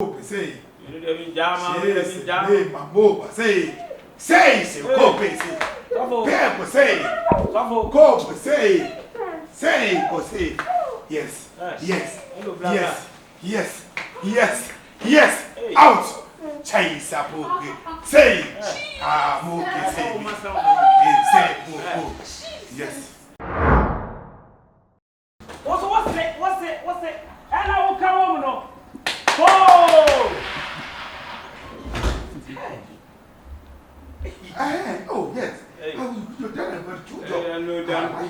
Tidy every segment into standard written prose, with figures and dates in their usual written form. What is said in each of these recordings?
Say, yes, out. Chase up, say, yes. What's it? And I will come home now. Oh! Oh, yes. You're done a good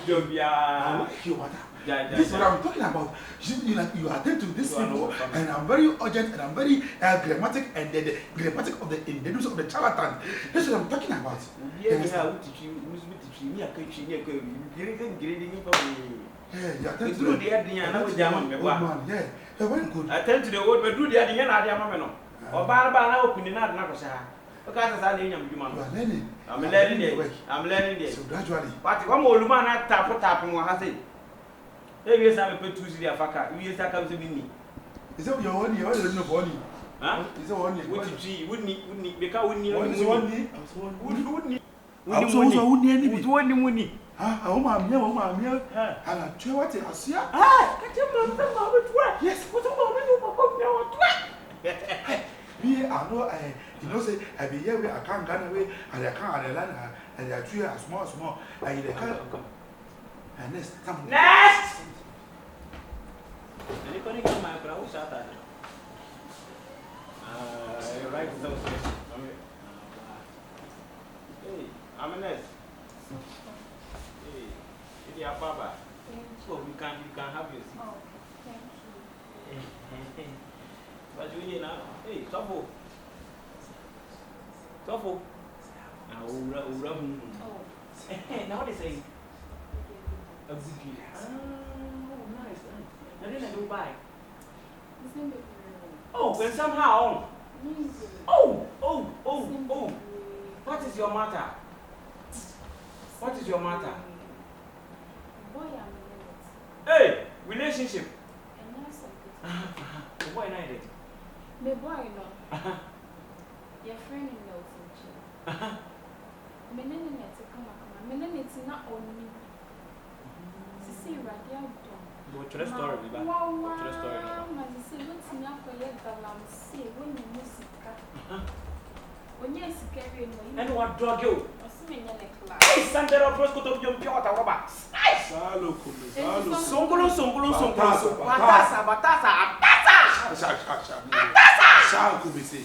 job. This is what I'm talking about. You attend to this people, and I'm very urgent, and I'm very grammatic, and the grammatic of the individuals of the charlatan. This is what I'm talking about. Yeah, I tend to the very good. I tend to the word, but do the other Yamano. Or Barbara opening out Nakosha. Okay, I'm learning it. I'm learning it. So gradually. But one more woman at tapping what has it. There is a put to the Afaka. You used to come to me. Is that your only or no body? Huh? Is that only wouldn't because we need Oh, mamma, and I tell what I see. Yes, me, I know, you know, say, I be here where I can't run away, and I can't land, and I treat as small, and they can't come. And next, come next. And you couldn't get my brows out there. Right, those. Hey, I'm a nest. Yeah, Baba. So you can have your seat. Oh, thank you. But you know, hey, Tofu. Now, now they say a bookie. Oh, nice. I didn't do buy. Oh, and somehow. Oh. What is your matter? What is your matter? Hey, relationship. Boy, I did. The boy, no. Your friend in Nelson. Meaning to come. Meaning it's not only. To see radio. Go to the story, Biba. Go to the story. I see what's in your collection. See when you music. When you're scary, and what drug you? Hey, Sandra Brosco to your Piota Robert. Songolo. Batasa. Shall could be say.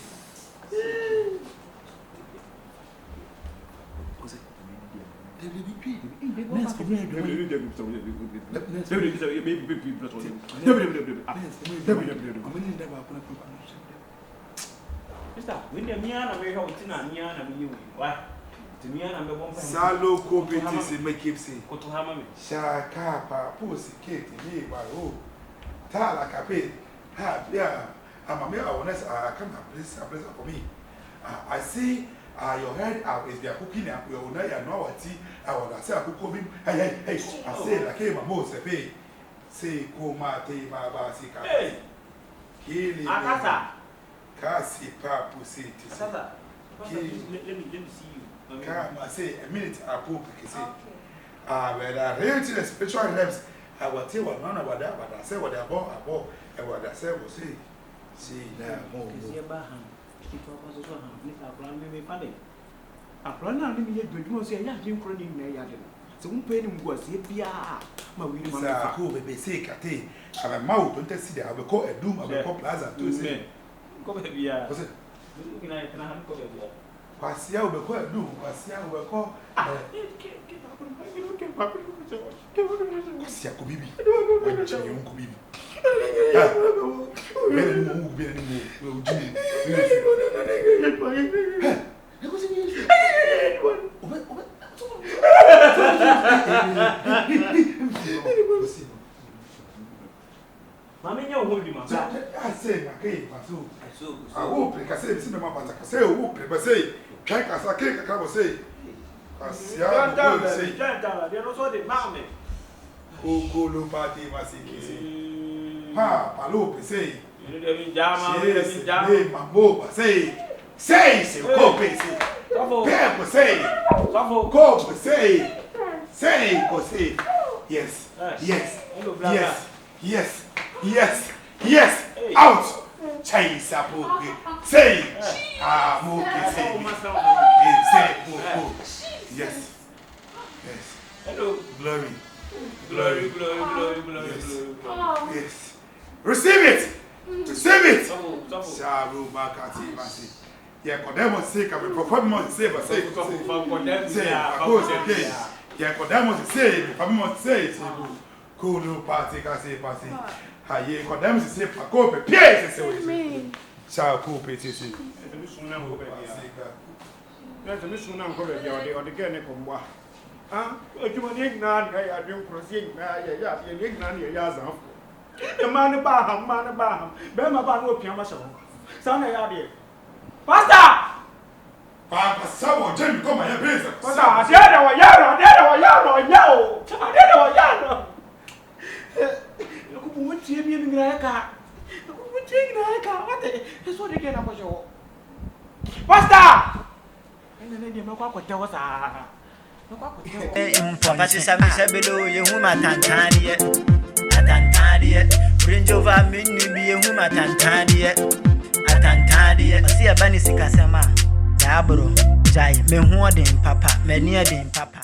Salo competisi make it say. Shaka pa pussy cake me my oh. Tala cape. Ha yeah. I'm a mere honest. I come a place for me. I see your head is their cooking up. You know you know what I want to say. I cook him. Hey. I say like my most pay. Say koma te baba sika. Hey. Kili. Akasa. Kasi pa pussy. Akasa. Let me see you. Come, I say a minute. I poop. Say. But I really the spiritual helps. I will tell one about that, but I say what I bought, and what I said was say, see now more. I plan on me yet, but you must say, yeah, Jim Cronin, so won't pay him was here. My will I cool baby say, Kate. I'm a mouth, don't see that I will call a doom of a plaza to say. Come here, was it? Can I have covered here? Passia will call a doom, Passia will call. Passia could be. When you could be. Mamma, you're holding my I say, I won't play. I say, it's in my mother. I say, I won't play. But say, can't I say, I can't say. They're also the mammy. Ogolo bade masiki say. Ha, palo say. Say, go, say. Pepper, say. Go, say, go, say. Yes, yes. Out. Chase up, say. Say. Yes. Hello. Glory. Yes. Receive it. Shabu Bakati Masi. Yeah, Kodemo say, can be performance say, but say, yeah, Kodemo say, performance say, cool party, can say, party. Haye, Kodemo say, Paco, Pierce, say, shall coop it. That's a mission uncle or the Gynecom. Ah, you want ignorant, I don't proceed, you're ignorant, you're Yazam. The man about him, Bema Bano Piamaso. Son, I are Pastor! Papa, someone, Jim, come my business. I did our yellow. What you mean, Graka? What that's what they get up your Pastor! And then you know what there was a. Papa said below you whom at Tantadia, bring over me, be a woman at Tantadia, see a banny sick as a man. Dabro, Jai, me more than Papa, many than Papa.